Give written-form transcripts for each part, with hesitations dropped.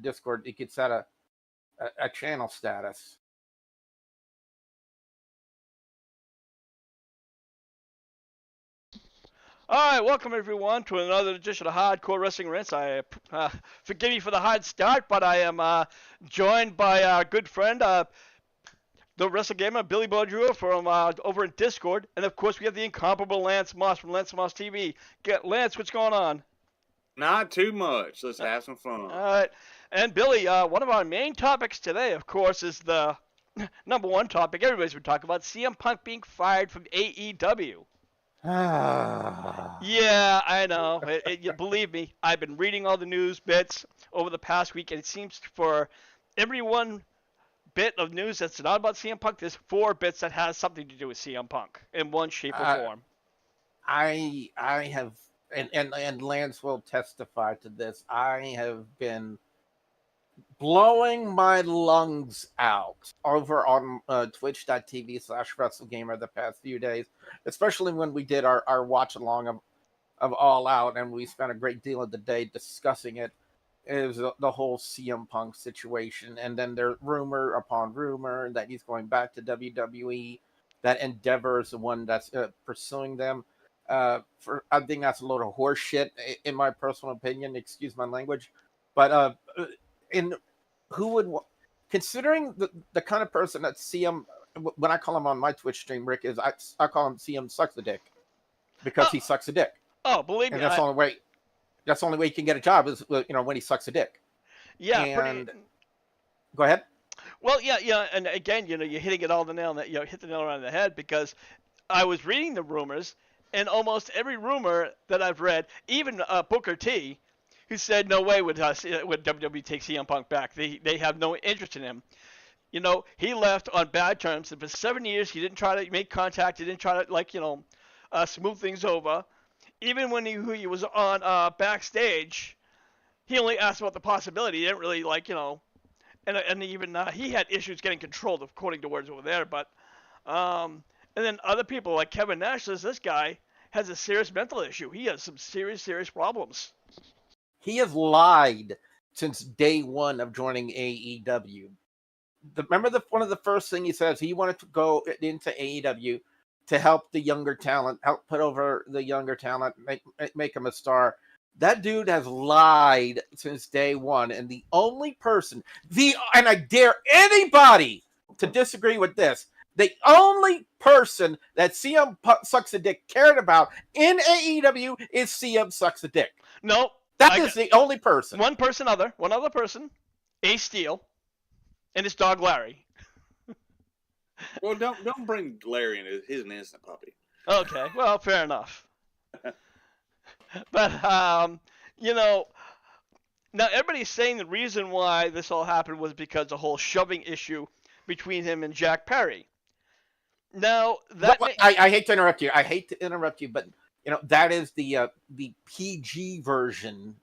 Discord, you could set a channel status. All right, welcome everyone to another edition of Hardcore Wrestling Rants. I forgive me for the hard start, but I am joined by our good friend, the Wrestle Gamer Billy Baudreau from over in Discord, and of course we have the incomparable Lance Moss from Lance Moss TV. Lance, what's going on? Not too much. Let's have some fun. All right, and Billy, one of our main topics today, of course, is the number one topic everybody's been talking about: CM Punk being fired from AEW. Yeah, I know. Believe me, I've been reading all the news bits over the past week, and it seems for every one bit of news that's not about CM Punk, there's 4 bits that has something to do with CM Punk in one shape or form. I have, and Lance will testify to this, I have been blowing my lungs out over on twitch.tv/WrestleGamer the past few days, especially when we did our watch along of All Out, and we spent a great deal of the day discussing it. Is the whole CM Punk situation, and then there's rumor upon rumor that he's going back to WWE, that Endeavor is the one that's pursuing them. I think that's a load of horse shit, in my personal opinion. Excuse my language, but considering the kind of person that CM, when I call him on my Twitch stream, Rick, is I call him CM sucks a dick, because he sucks a dick. Oh, believe me, that's the only way. That's the only way he can get a job is when he sucks a dick. Yeah. Go ahead. Well, yeah, and again, you're hitting it all the nail. Hit the nail around the head, because I was reading the rumors, and almost every rumor that I've read, even Booker T, who said no way would WWE take CM Punk back. They have no interest in him. He left on bad terms, and for 7 years he didn't try to make contact. He didn't try to smooth things over. Even when he was on backstage, he only asked about the possibility. He didn't really and even he had issues getting controlled, according to words over there. But and then other people like Kevin Nash says this guy has a serious mental issue. He has some serious problems. He has lied since day one of joining AEW. Remember one of the first things he says, he wanted to go into AEW to help the younger talent, help put over the younger talent, make him a star. That dude has lied since day one. And the only person, and I dare anybody to disagree with this, the only person that CM Sucks a Dick cared about in AEW is CM Sucks a Dick. No. That is the only person. One other person, Ace Steel, and his dog Larry. Well, don't bring Larry in. He's an innocent puppy. Okay, well, fair enough. But now everybody's saying the reason why this all happened was because the whole shoving issue between him and Jack Perry. Now I hate to interrupt you. But that is the PG version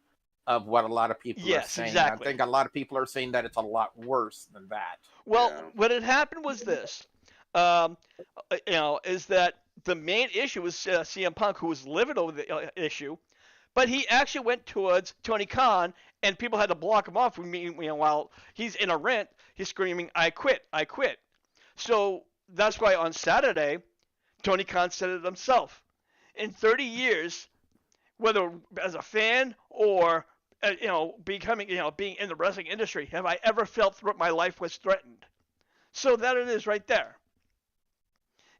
of what a lot of people are saying. Exactly. I think a lot of people are saying that it's a lot worse than that. Well, what had happened was this, is that the main issue was CM Punk, who was livid over the issue, but he actually went towards Tony Khan, and people had to block him off. While he's in a rant, he's screaming, "I quit, I quit." So that's why on Saturday, Tony Khan said it himself. In 30 years, whether as a fan or being in the wrestling industry, have I ever felt my life was threatened? So that it is right there.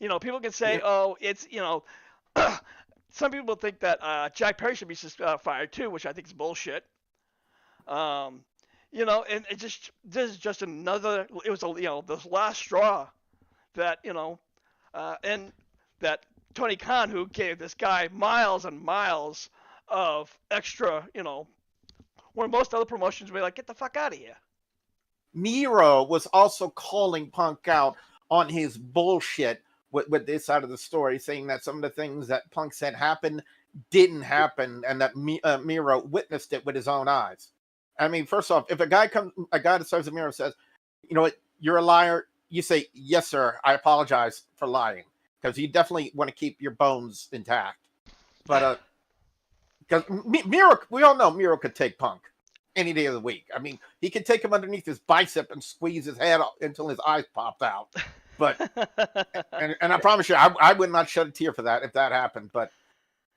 People can say, oh, it's some people think that Jack Perry should be fired too, which I think is bullshit. And this is just another. It was this last straw that and that Tony Khan, who gave this guy miles and miles of extra, where most other promotions would be like, get the fuck out of here. Miro was also calling Punk out on his bullshit with this side of the story, saying that some of the things that Punk said happened didn't happen, and that Miro witnessed it with his own eyes. I mean, first off, if a guy that serves a Miro says, you know what, you're a liar, you say, yes, sir, I apologize for lying, because you definitely want to keep your bones intact. But because Miro, we all know Miro could take Punk, any day of the week. I mean, he could take him underneath his bicep and squeeze his head until his eyes popped out. But and I promise you, I would not shed a tear for that if that happened. But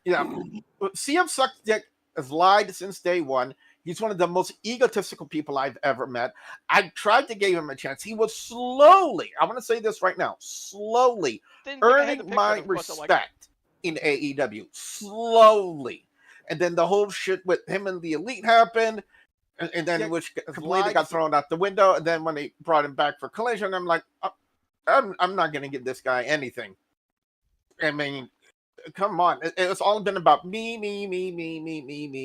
CM Suck Dick has lied since day one. He's one of the most egotistical people I've ever met. I tried to give him a chance. He was slowly, I'm going to say this right now, slowly earning my respect in AEW. Slowly. And then the whole shit with him and the Elite happened. And then which completely got thrown out the window. And then when they brought him back for Collision, I'm like, I'm not going to give this guy anything. I mean, come on. It's all been about me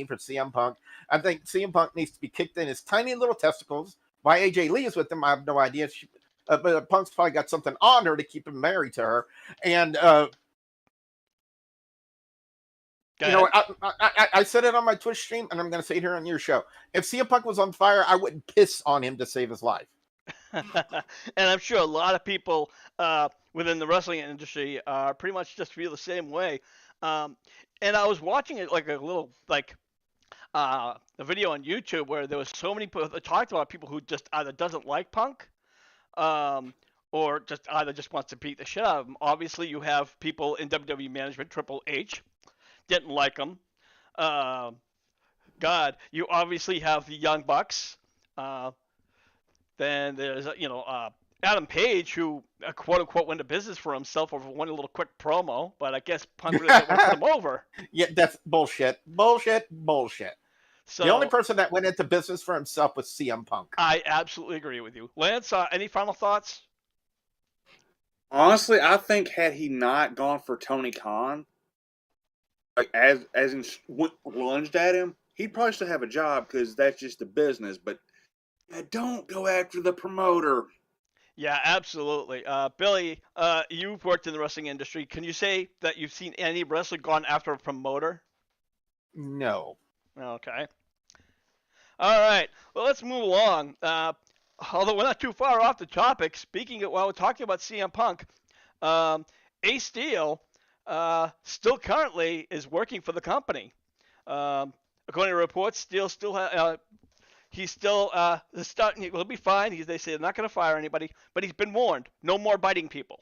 for CM Punk. I think CM Punk needs to be kicked in his tiny little testicles. Why AJ Lee is with him, I have no idea. But Punk's probably got something on her to keep him married to her. And, I said it on my Twitch stream, and I'm going to say it here on your show. If CM Punk was on fire, I wouldn't piss on him to save his life. And I'm sure a lot of people within the wrestling industry pretty much just feel the same way. And I was watching it like a little a video on YouTube where there was so many people that talked about people who just either doesn't like Punk or just wants to beat the shit out of him. Obviously, you have people in WWE management, Triple H, didn't like him. God, you obviously have the Young Bucks. Then there's Adam Page, who quote unquote went to business for himself over one little quick promo, but I guess Punk really went him over. Yeah, that's bullshit. So, the only person that went into business for himself was CM Punk. I absolutely agree with you. Lance, any final thoughts? Honestly, I think had he not gone for Tony Khan, like as in lunged at him, he'd probably still have a job because that's just the business. But don't go after the promoter. Yeah, absolutely. Billy, you've worked in the wrestling industry. Can you say that you've seen any wrestler gone after a promoter? No. Okay. All right. Well, let's move along. Although we're not too far off the topic, while we're talking about CM Punk, Ace Steel still currently is working for the company. According to reports, Steel he's still starting. He'll be fine. They say they're not going to fire anybody, but he's been warned: no more biting people.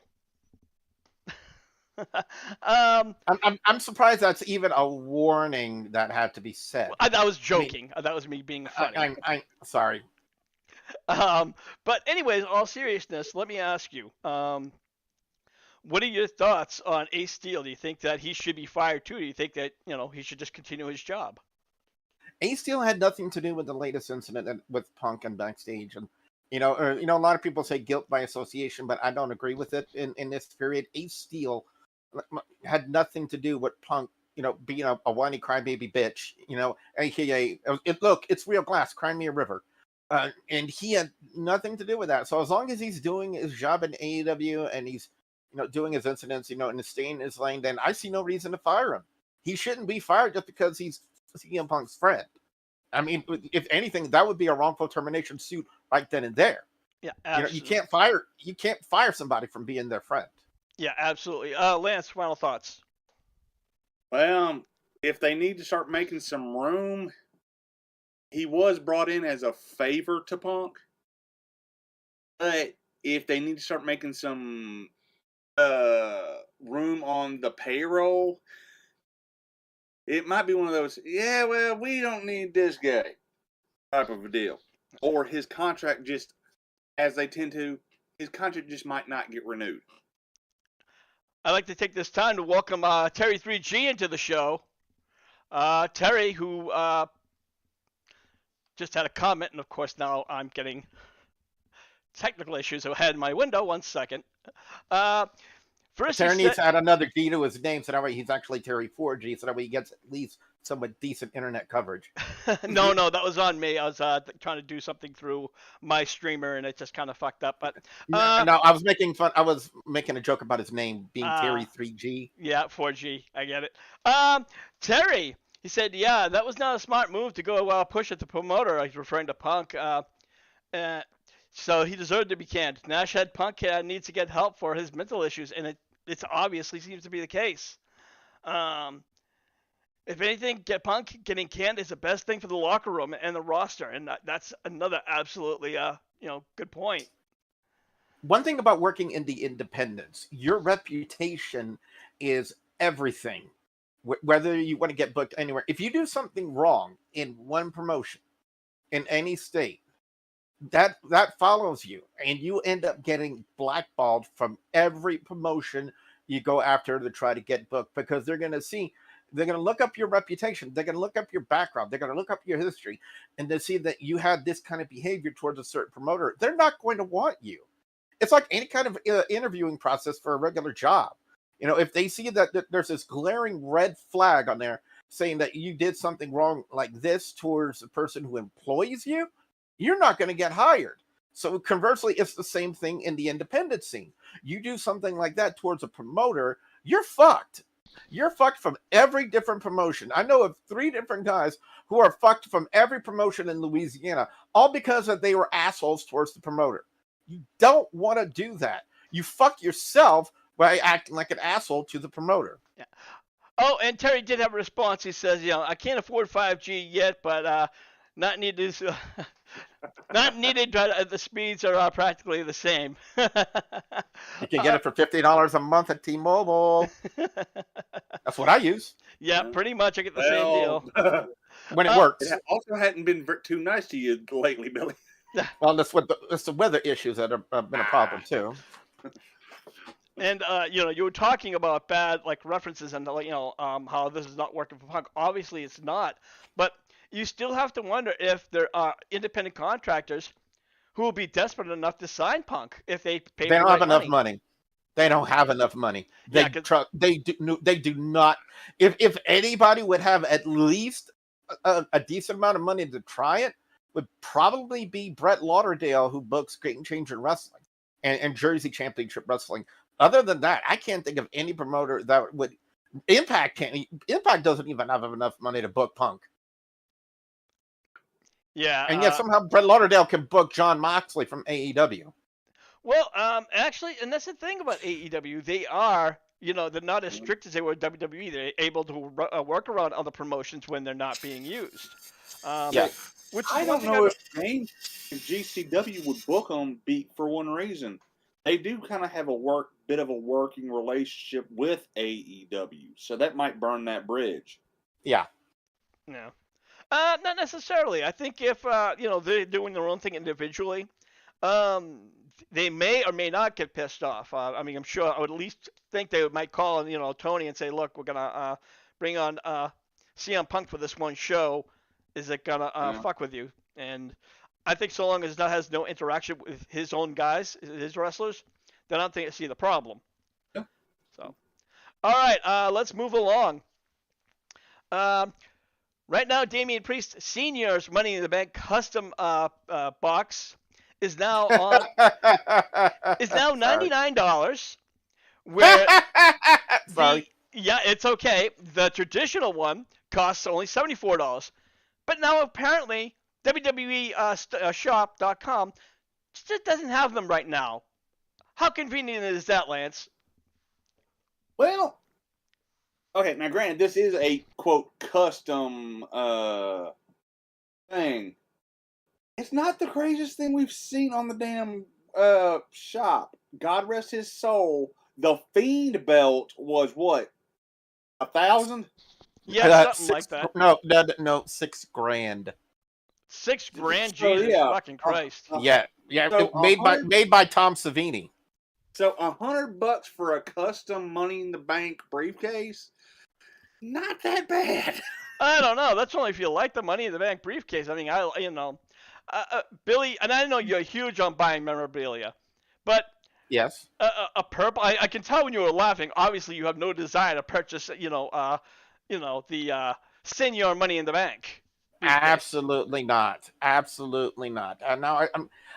I'm surprised that's even a warning that had to be said. I was joking. That was me being funny. I'm sorry. But anyways, all seriousness, let me ask you: what are your thoughts on Ace Steel? Do you think that he should be fired too? Do you think that he should just continue his job? Ace Steel had nothing to do with the latest incident with Punk and backstage, and a lot of people say guilt by association, but I don't agree with it. In this period, Ace Steel had nothing to do with Punk, being a whiny crybaby bitch, aka look, it's real glass, cry me a river, and he had nothing to do with that. So as long as he's doing his job in AEW and he's doing his incidents, and staying in his lane, then I see no reason to fire him. He shouldn't be fired just because he's CM Punk's friend. I mean, if anything, that would be a wrongful termination suit right then and there. Yeah, absolutely. You can't fire somebody from being their friend. Yeah, absolutely. Lance, final thoughts. Well, if they need to start making some room, he was brought in as a favor to Punk. But if they need to start making some room on the payroll, it might be one of those, we don't need this guy type of a deal. Or his contract just, as they tend to, his contract just might not get renewed. I'd like to take this time to welcome Terry 3G into the show. Terry, who just had a comment, and of course now I'm getting technical issues ahead in my window. 1 second. First, Terry needs to add another G to his name, so that way he's actually Terry 4G, so that way he gets at least somewhat decent internet coverage. No, that was on me. I was trying to do something through my streamer, and it just kind of fucked up. But no, I was making fun. I was making a joke about his name being Terry 3G. Yeah, 4G. I get it. Terry, he said, yeah, that was not a smart move to go push at the promoter. He's referring to Punk. So he deserved to be canned. Nash had Punk needs to get help for his mental issues, and it's obviously seems to be the case. If anything, Punk getting canned is the best thing for the locker room and the roster, and that's another absolutely good point. One thing about working in the independents, your reputation is everything. Whether you want to get booked anywhere, if you do something wrong in one promotion in any state, that follows you, and you end up getting blackballed from every promotion you go after to try to get booked, because they're going to look up your reputation, they're going to look up your background, they're going to look up your history, and they see that you had this kind of behavior towards a certain promoter. They're not going to want you. It's like any kind of interviewing process for a regular job. If they see that there's this glaring red flag on there saying that you did something wrong like this towards the person who employs you, you're not going to get hired. So conversely, it's the same thing in the independent scene. You do something like that towards a promoter, you're fucked. You're fucked from every different promotion. I know of 3 different guys who are fucked from every promotion in Louisiana, all because they were assholes towards the promoter. You don't want to do that. You fuck yourself by acting like an asshole to the promoter. Yeah. Oh, and Terry did have a response. He says, I can't afford 5G yet, but not needed. Not needed. The speeds are practically the same. You can get it for $50 a month at T-Mobile. That's what I use. Yeah, pretty much. I get the same deal. When it works. It also hadn't been too nice to you lately, Billy. Well, that's the weather issues that have been a problem too. And you were talking about bad references and how this is not working for Punk. Obviously, it's not. But you still have to wonder if there are independent contractors who will be desperate enough to sign Punk if they pay. They don't have enough money. They don't have enough money. They do not. If anybody would have at least a decent amount of money to try it, would probably be Brett Lauderdale, who books Game Changer Wrestling and Jersey Championship Wrestling. Other than that, I can't think of any promoter that would. Impact doesn't even have enough money to book Punk. Yeah, and yet somehow Brett Lauderdale can book John Moxley from AEW. Well, actually, and that's the thing about AEW. They are, they're not as strict as they were at WWE. They're able to work around other promotions when they're not being used. Yeah. Which I don't know if GCW would book them for one reason. They do kind of have a bit of a working relationship with AEW, so that might burn that bridge. Yeah. No. Not necessarily. I think if they're doing their own thing individually, they may or may not get pissed off. I'm sure I would at least think they might call on Tony and say, look, we're gonna bring on CM Punk for this one show. Is it gonna fuck with you? And I think so long as that has no interaction with his own guys, his wrestlers, then I don't think I see the problem. Yeah. So, all right, let's move along. Right now, Damian Priest Senior's Money in the Bank custom box is now $99. Where Sorry. Yeah, it's okay. The traditional one costs only $74. But now apparently WWE shop.com just doesn't have them right now. How convenient is that, Lance? Well, okay, now granted, this is a, quote, custom thing. It's not the craziest thing we've seen on the damn shop. God rest his soul. The Fiend belt was what? 1,000? Yeah, something like that. No, $6,000. $6,000, Jesus fucking Christ. Yeah, So made by Tom Savini. So $100 for a custom Money in the Bank briefcase? Not that bad. I don't know. That's only if you like the Money in the Bank briefcase. I mean, Billy, and I know you're huge on buying memorabilia, but yes, a purple. I can tell when you were laughing. Obviously, you have no desire to purchase, the Senior Money in the Bank. Absolutely not. Absolutely not. Now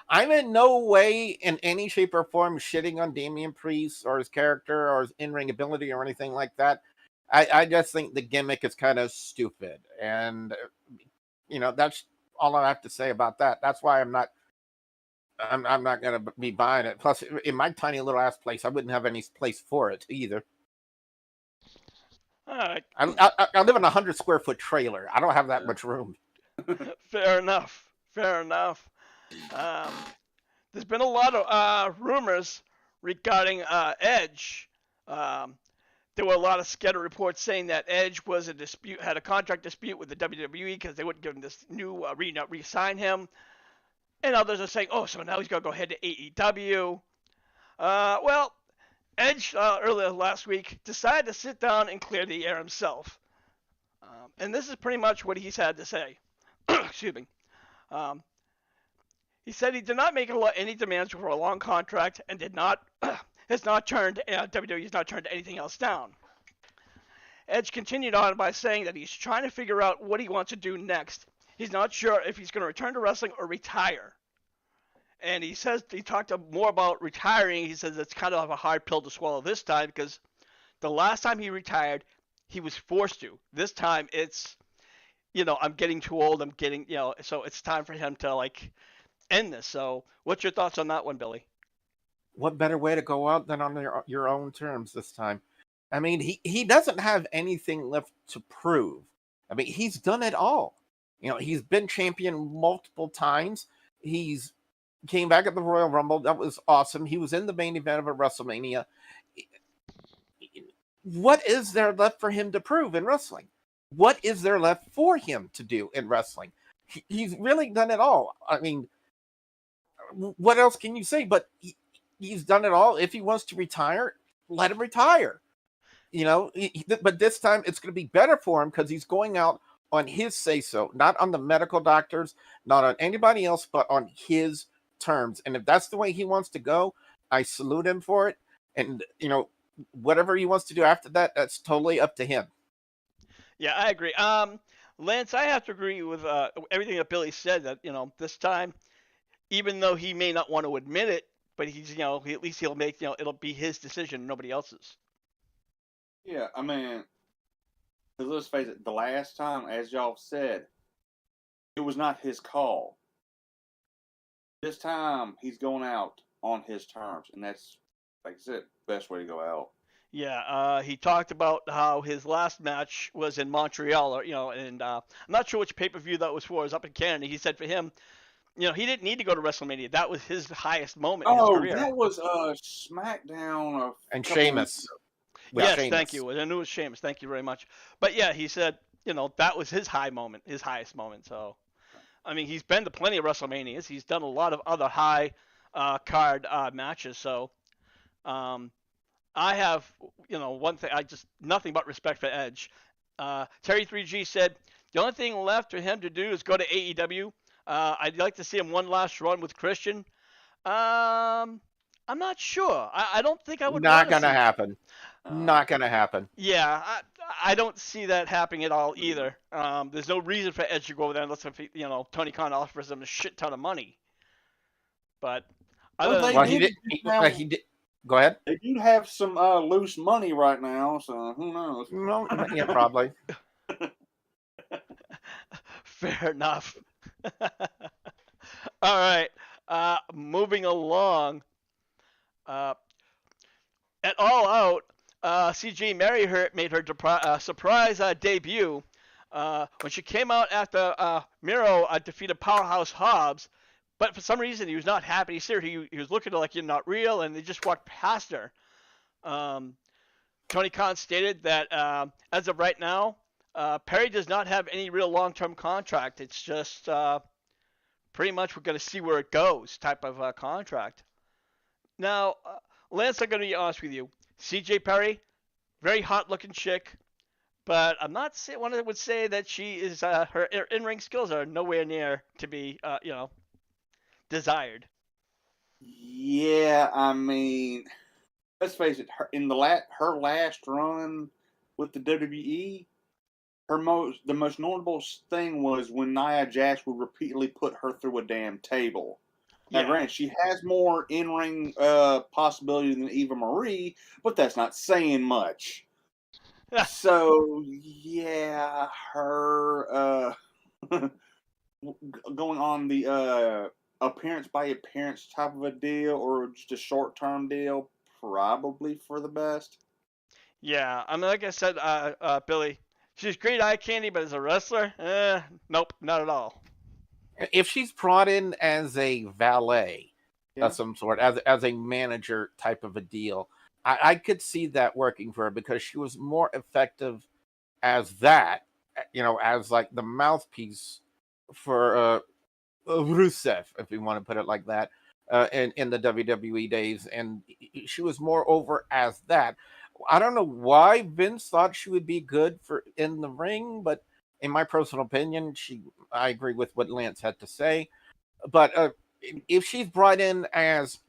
I'm in no way, in any shape or form, shitting on Damian Priest or his character or his in-ring ability or anything like that. I just think the gimmick is kind of stupid, and that's all I have to say about that. That's why I'm not going to be buying it. Plus, in my tiny little ass place, I wouldn't have any place for it either. All right. I live in a 100 square foot trailer. I don't have that Yeah. much room. Fair enough. Fair enough. There's been a lot of rumors regarding Edge. Um, there were a lot of scatter reports saying that Edge had a contract dispute with the WWE because they wouldn't give him this new re-sign him. And others are saying, oh, so now he's going to go ahead to AEW. Well, Edge earlier last week decided to sit down and clear the air himself. And this is pretty much what he's had to say. Excuse me. Um, he said he did not make any demands for a long contract and has not turned WWE has not turned anything else down. Edge continued on by saying that he's trying to figure out what he wants to do next. He's not sure if he's going to return to wrestling or retire. And he says he talked more about retiring. He says it's kind of a hard pill to swallow this time because the last time he retired, he was forced to. This time it's, I'm getting too old. I'm getting, so it's time for him to end this. So what's your thoughts on that one, Billy? What better way to go out than on your own terms this time? I mean, he doesn't have anything left to prove. I mean, he's done it all. He's been champion multiple times. He's came back at the Royal Rumble. That was awesome. He was in the main event of a WrestleMania. What is there left for him to prove in wrestling? What is there left for him to do in wrestling? He's really done it all. I mean, what else can you say? But he's done it all. If he wants to retire, let him retire. But this time it's going to be better for him because he's going out on his say-so, not on the medical doctors, not on anybody else, but on his terms. And if that's the way he wants to go, I salute him for it. And, whatever he wants to do after that, that's totally up to him. Yeah, I agree. Lance, I have to agree with everything that Billy said. That this time, even though he may not want to admit it, but he's at least he'll make it'll be his decision, nobody else's. Yeah, I mean, because let's face it, the last time, as y'all said, it was not his call. This time, he's going out on his terms, and that's, like I said, best way to go out. Yeah, he talked about how his last match was in Montreal, and I'm not sure which pay-per-view that was for. It was up in Canada. He said for him, he didn't need to go to WrestleMania. That was his highest moment in his career. That was SmackDown. And Sheamus. Yes, Sheamus. Thank you. I knew it was Sheamus. Thank you very much. But yeah, he said, that was his high moment, his highest moment. So, I mean, he's been to plenty of WrestleManias. He's done a lot of other high card matches. So, I have, one thing, nothing but respect for Edge. Terry 3G said, the only thing left for him to do is go to AEW. I'd like to see him one last run with Christian. I'm not sure. I don't think I would. Not gonna happen. Not gonna happen. Yeah, I don't see that happening at all either. There's no reason for Edge to go over there unless Tony Khan offers him a shit ton of money. But he did. Go ahead. They do have some loose money right now, so who knows? No, yeah, probably. Fair enough. All right. Moving along. At All Out, CJ Merriheart made her surprise debut when she came out after Miro defeated Powerhouse Hobbs. But for some reason, he was not happy. He was looking like you're not real, and they just walked past her. Tony Khan stated that as of right now, Perry does not have any real long-term contract. It's just pretty much we're going to see where it goes type of contract. Now, Lance, I'm going to be honest with you. CJ Perry, very hot-looking chick, but I'm not one that would say that she is her in-ring skills are nowhere near to be desired. Yeah, I mean, let's face it. Her last run with the WWE, the most notable thing was when Nia Jax would repeatedly put her through a damn table. Now, granted, she has more in-ring possibility than Eva Marie, but that's not saying much. So, yeah, her going on the appearance by appearance type of a deal or just a short-term deal, probably for the best. Yeah, I mean, like I said, Billy, she's great eye candy, but as a wrestler, nope, not at all. If she's brought in as a valet Yeah. of some sort, as a manager type of a deal, I could see that working for her because she was more effective as that, as like the mouthpiece for Rusev, if you want to put it like that, in the WWE days, and she was more over as that. I don't know why Vince thought she would be good for in the ring, but in my personal opinion, I agree with what Lance had to say. But if she's brought in as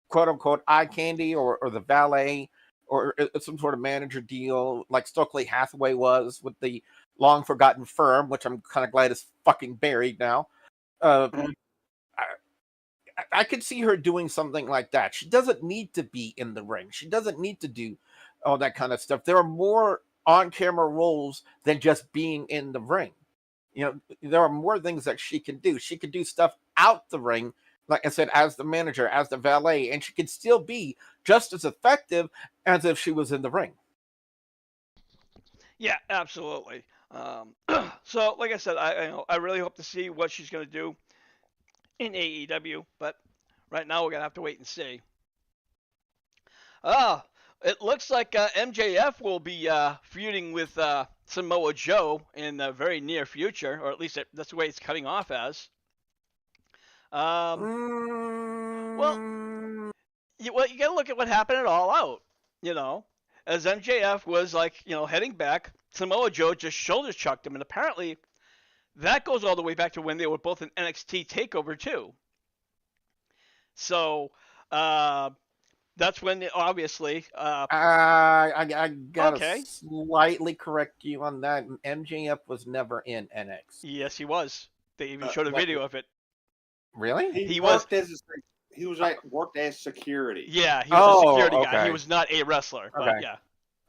quote unquote eye candy or the valet or some sort of manager deal like Stokely Hathaway was with the long forgotten firm, which I'm kind of glad is fucking buried now. Uh, I could see her doing something like that. She doesn't need to be in the ring. She doesn't need to do all that kind of stuff. There are more on-camera roles than just being in the ring. There are more things that she can do. She can do stuff out the ring, like I said, as the manager, as the valet, and she can still be just as effective as if she was in the ring. Yeah, absolutely. So, like I said, I really hope to see what she's going to do in AEW, but right now we're going to have to wait and see. Ah, it looks like MJF will be feuding with Samoa Joe in the very near future, or at least that's the way it's cutting off as. Um, well, Mm, you got to look at what happened at All Out. You know, as MJF was like heading back, Samoa Joe just shoulder chucked him, and apparently that goes all the way back to when they were both in NXT Takeover too. So uh, that's when obviously. I gotta Okay. slightly correct you on that. MJF was never in NXT. Yes, he was. They even showed a Wait, video of it. Really? He was. He was like worked as security. Yeah, he was a security Oh, guy. He okay. was not a wrestler, but Okay. yeah.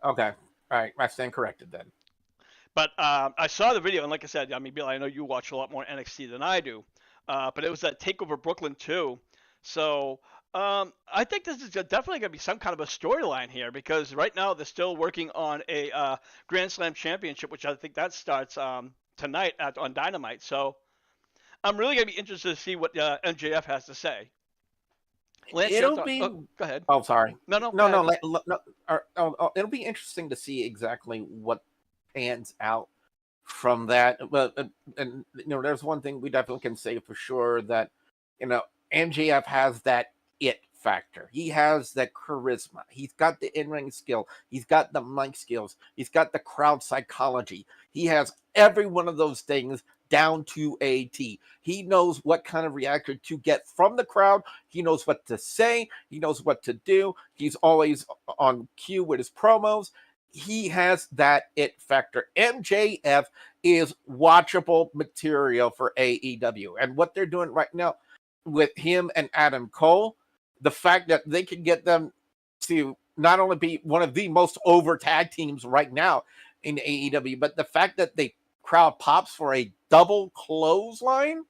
Okay. All right. I stand corrected then. But I saw the video, and like I said, I mean, Bill, I know you watch a lot more NXT than I do. But it was that Takeover Brooklyn too. So I think this is definitely going to be some kind of a storyline here because right now they're still working on a Grand Slam Championship, which I think that starts tonight on Dynamite. So I'm really going to be interested to see what MJF has to say. Lance, It'll be. go ahead. Oh, sorry. No, go No, no, ahead. no. It'll be interesting to see exactly what pans out from that. But and there's one thing we definitely can say for sure that MJF has that it factor. He has that charisma. He's got the in-ring skill. He's got the mic skills. He's got the crowd psychology. He has every one of those things down to a T. He knows what kind of reaction to get from the crowd. He knows what to say. He knows what to do. He's always on cue with his promos. He has that it factor. MJF is watchable material for AEW. And what they're doing right now with him and Adam Cole, the fact that they can get them to not only be one of the most over tag teams right now in AEW, but the fact that the crowd pops for a double clothesline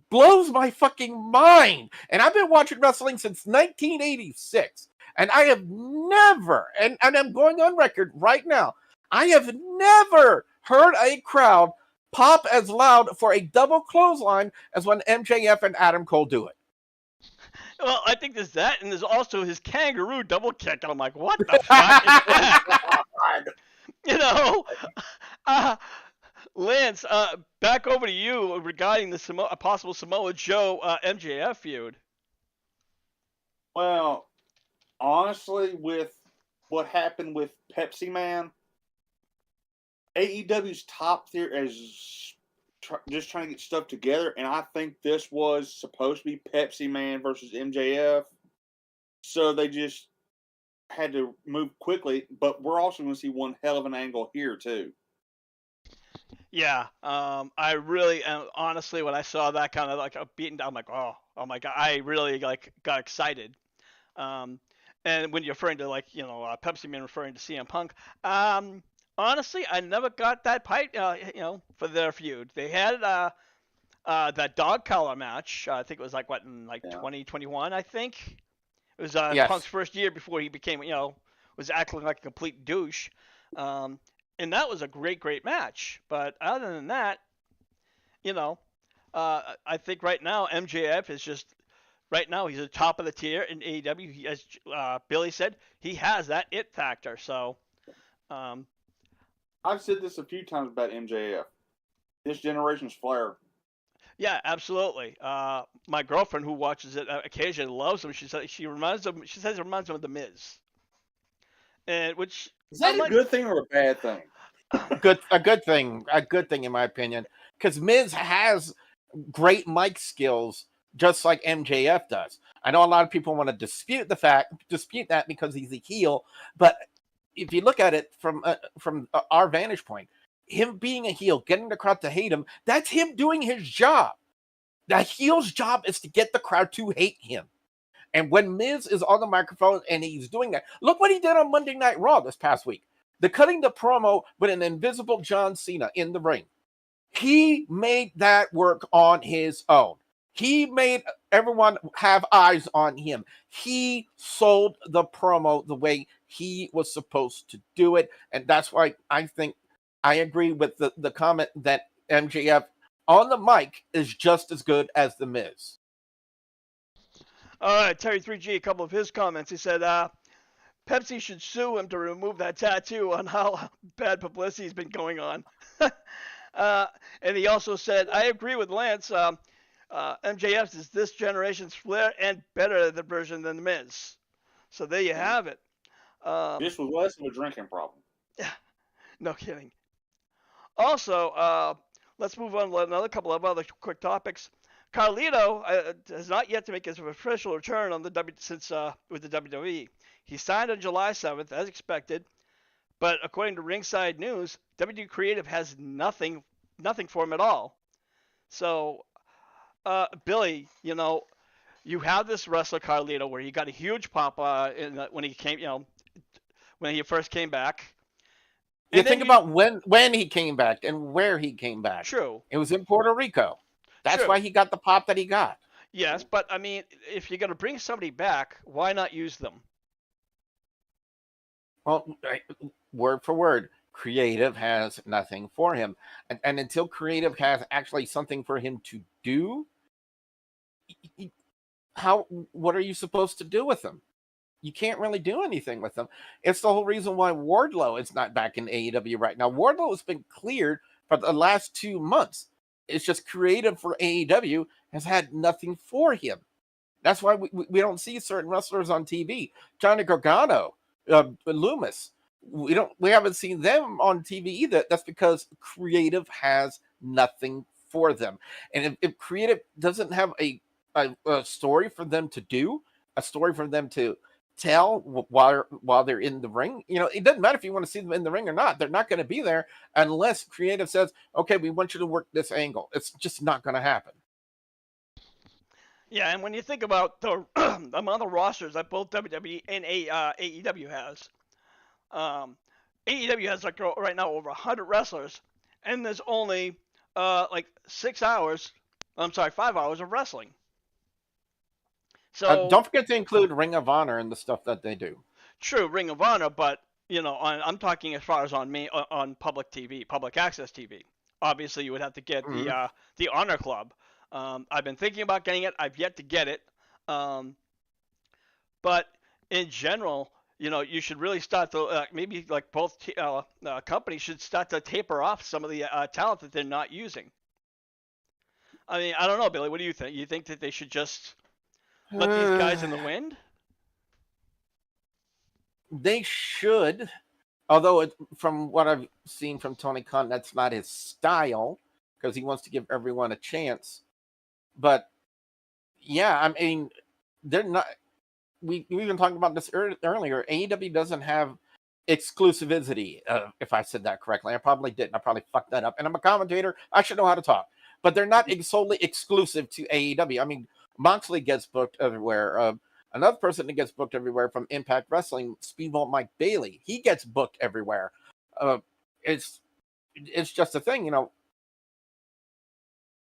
blows my fucking mind. And I've been watching wrestling since 1986. And I have never, and I'm going on record right now, I have never heard a crowd pop as loud for a double clothesline as when MJF and Adam Cole do it. Well, I think there's that, and there's also his kangaroo double kick. And I'm like, what the fuck is that? You know, uh, Lance, back over to you regarding the possible Samoa Joe MJF feud. Well, honestly, with what happened with Pepsi Man, AEW's top tier is just trying to get stuff together, and I think this was supposed to be Pepsi Man versus MJF, so they just had to move quickly. But we're also going to see one hell of an angle here too. Yeah, I really, honestly, when I saw that kind of like beaten down, I'm like, oh my god, I really like got excited. Um, and when you're referring to like Pepsi Man referring to CM Punk, honestly, I never got that pipe, for their feud. They had that dog collar match. I think it was like what in 2021. I think it was Yes. Punk's first year before he became was acting like a complete douche. And that was a great match. But other than that, you know, I think right now MJF is just right now he's at the top of the tier in AEW. He, as Billy said, he has that it factor. So, um, I've said this a few times about MJF. This generation's Flair. yeah, absolutely. My girlfriend who watches it occasionally loves him. She says it reminds him of the Miz, and which Is that a good thing or a bad thing? A good thing in my opinion, because Miz has great mic skills, just like MJF does. I know a lot of people want to dispute that because he's a heel, but if you look at it from our vantage point, him being a heel, getting the crowd to hate him, that's him doing his job. The heel's job is to get the crowd to hate him. And when Miz is on the microphone and he's doing that, look what he did on Monday Night Raw this past week. Cutting the promo with an invisible John Cena in the ring. He made that work on his own. He made everyone have eyes on him. He sold the promo the way he was supposed to do it. And that's why I think I agree with the comment that MJF on the mic is just as good as The Miz. all right, Terry 3G, a couple of his comments. He said, Pepsi should sue him to remove that tattoo on how bad publicity has been going on. And he also said, I agree with Lance. MJF is this generation's Flair and better the version than The Miz. So there you have it. This was less of a drinking problem. Yeah, no kidding. Also, let's move on to another couple of other quick topics. Carlito has not yet to make his official return on with the WWE. He signed on July 7th, as expected, but according to Ringside News, WWE Creative has nothing for him at all. So, Billy, you have this wrestler Carlito where he got a huge pop when he first came back. You think about when he came back and where he came back. True. It was in Puerto Rico. That's why he got the pop that he got. Yes, but I mean, if you're going to bring somebody back, why not use them? Well, word for word, Creative has nothing for him. And until Creative has actually something for him to do, what are you supposed to do with him? You can't really do anything with them. It's the whole reason why Wardlow is not back in AEW right now. Wardlow has been cleared for the last 2 months. It's just Creative for AEW has had nothing for him. That's why we don't see certain wrestlers on TV. Johnny Gargano, Loomis. We haven't seen them on TV either. That's because Creative has nothing for them. And if Creative doesn't have a story for them to do, a story for them to tell while they're in the ring, it doesn't matter if you want to see them in the ring or not. They're not going to be there unless Creative says, okay, we want you to work this angle. It's just not going to happen. Yeah, and when you think about the amount of rosters that both WWE and AEW has, AEW has right now over 100 wrestlers, and there's only 5 hours of wrestling. So don't forget to include Ring of Honor and the stuff that they do. True, Ring of Honor, but I'm talking as far as on public TV, public access TV. Obviously, you would have to get the Honor Club. I've been thinking about getting it. I've yet to get it. But in general, you should really start to maybe like both companies should start to taper off some of the talent that they're not using. I mean, I don't know, Billy. What do you think? You think that they should just let these guys in the wind? They should, although from what I've seen from Tony Khan, that's not his style because he wants to give everyone a chance. But yeah, I mean, they're not. We've been talking about this earlier. AEW doesn't have exclusivity. If I said that correctly, I probably didn't. I probably fucked that up. And I'm a commentator. I should know how to talk. But they're not solely exclusive to AEW. I mean, Moxley gets booked everywhere. Another person that gets booked everywhere from Impact Wrestling, Speedball Mike Bailey, he gets booked everywhere. It's just a thing,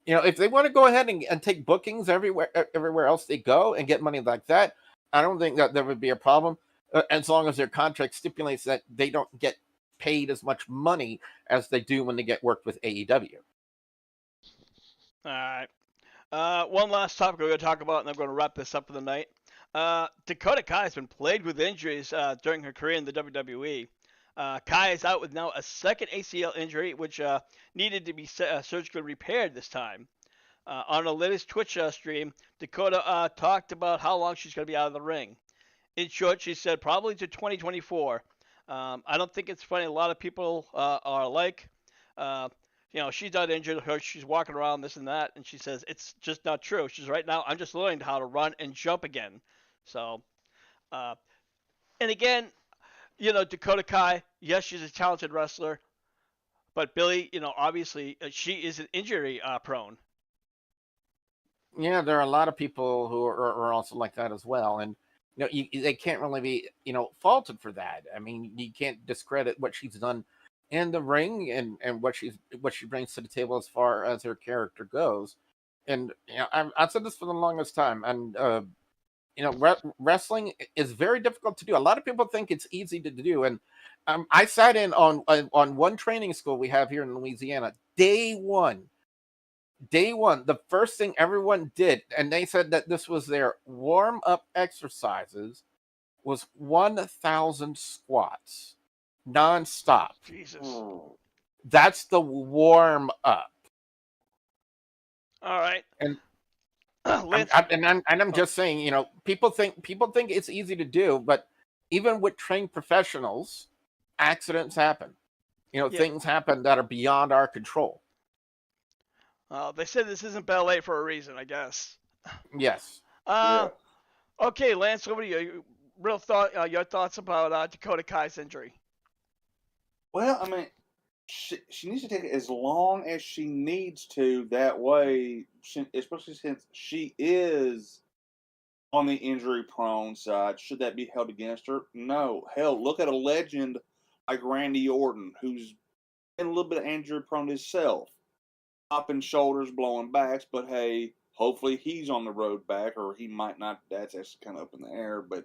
if they want to go ahead and take bookings everywhere else they go and get money like that, I don't think that there would be a problem. as long as their contract stipulates that they don't get paid as much money as they do when they get worked with AEW. All right. One last topic we're going to talk about, and I'm going to wrap this up for the night. Dakota Kai has been plagued with injuries during her career in the WWE. Kai is out with now a second ACL injury, which needed to be surgically repaired this time. On her latest Twitch stream, Dakota talked about how long she's going to be out of the ring. In short, she said probably to 2024. I don't think it's funny. A lot of people are like, she's not injured. She's walking around this and that, and she says it's just not true. She's right now. I'm just learning how to run and jump again. So, and again, Dakota Kai, yes, she's a talented wrestler, but Billy, obviously she is an injury prone. Yeah, there are a lot of people who are also like that as well, and they can't really be faulted for that. I mean, you can't discredit what she's done in the ring and what she brings to the table as far as her character goes. And I've said this for the longest time, and wrestling is very difficult to do. A lot of people think it's easy to do, and I sat in on one training school we have here in Louisiana. Day one, the first thing everyone did, and they said that this was their warm-up exercises, was 1,000 squats non-stop. Jesus. That's the warm-up. All right. And Lance, I'm just saying, people think it's easy to do, but even with trained professionals, accidents happen. Things happen that are beyond our control. They said this isn't ballet for a reason, I guess. Yes. Okay, Lance, over to you. Your thoughts about Dakota Kai's injury? Well, I mean, she needs to take it as long as she needs to. That way, especially since she is on the injury-prone side, should that be held against her? No. Hell, look at a legend like Randy Orton, who's been a little bit injury-prone himself. Popping shoulders, blowing backs, but hey, hopefully he's on the road back, or he might not. That's actually kind of up in the air. But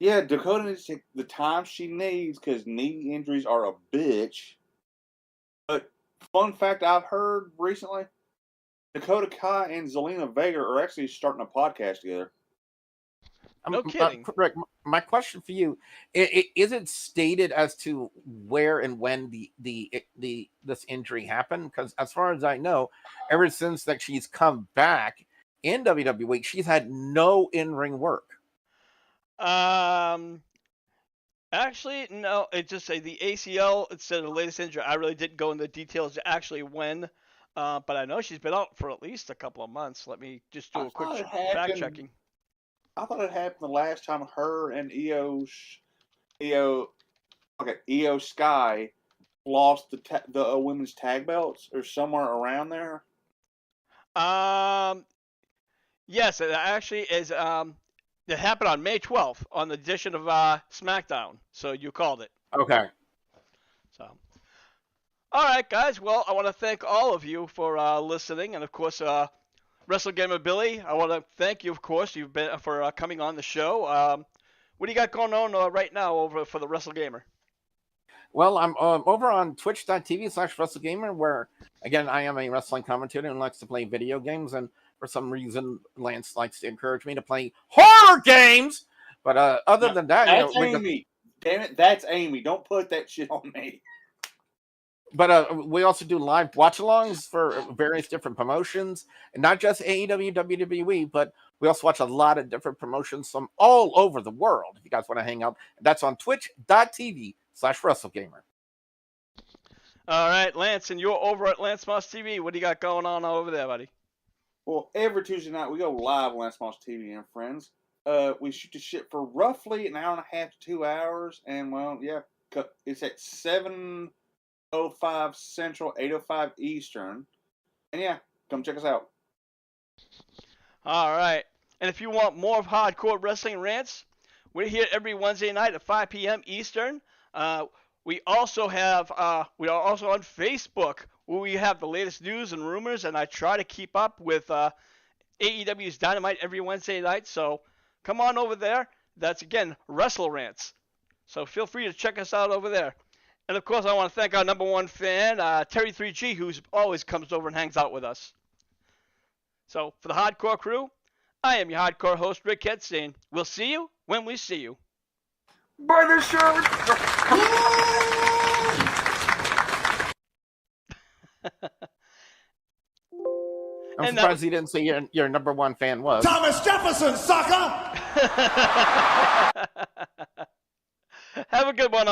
yeah, Dakota needs to take the time she needs because knee injuries are a bitch. But fun fact I've heard recently, Dakota Kai and Zelina Vega are actually starting a podcast together. No kidding. Rick, my question for you is it stated as to where and when this injury happened? Because as far as I know, ever since that she's come back in WWE, she's had no in-ring work. Actually, no. It just say the ACL instead of the latest injury. I really didn't go into details actually when, but I know she's been out for at least a couple of months. Let me just do a quick fact checking. I thought it happened the last time her and Io Sky lost the women's tag belts or somewhere around there. Yes, it actually is. It happened on May 12th on the edition of SmackDown. So you called it. Okay. So, all right, guys. Well, I want to thank all of you for listening, and of course, WrestleGamer Billy, I want to thank you, of course, for coming on the show. What do you got going on right now over for the WrestleGamer? Well, I'm over on twitch.tv/WrestleGamer, where, again, I am a wrestling commentator and likes to play video games, and for some reason, Lance likes to encourage me to play horror games. But other than that, that's Amy. Damn it, that's Amy. Don't put that shit on me. But we also do live watch-alongs for various different promotions, and not just AEW, WWE, but we also watch a lot of different promotions from all over the world. If you guys want to hang out, that's on twitch.tv/WrestleGamer. All right, Lance, and you're over at Lance Moss TV. What do you got going on over there, buddy? Well, every Tuesday night we go live on Lance Moss TV and friends. We shoot the shit for roughly an hour and a half to 2 hours, and well, yeah, it's at 7:05 Central, 8:05 Eastern. And yeah, come check us out. All right. And if you want more of Hardcore Wrestling Rants, we're here every Wednesday night at 5 p.m. Eastern. We are also on Facebook, where we have the latest news and rumors, and I try to keep up with AEW's Dynamite every Wednesday night. So come on over there That's, again, Wrestle Rants. So feel free to check us out over there. And, of course, I want to thank our number one fan, Terry3G, who always comes over and hangs out with us. So for the Hardcore crew, I am your hardcore host, Rick Hetzstein. We'll see you when we see you. Buy the shirt! I'm surprised he didn't say your number one fan was. Thomas Jefferson, sucker! Have a good one,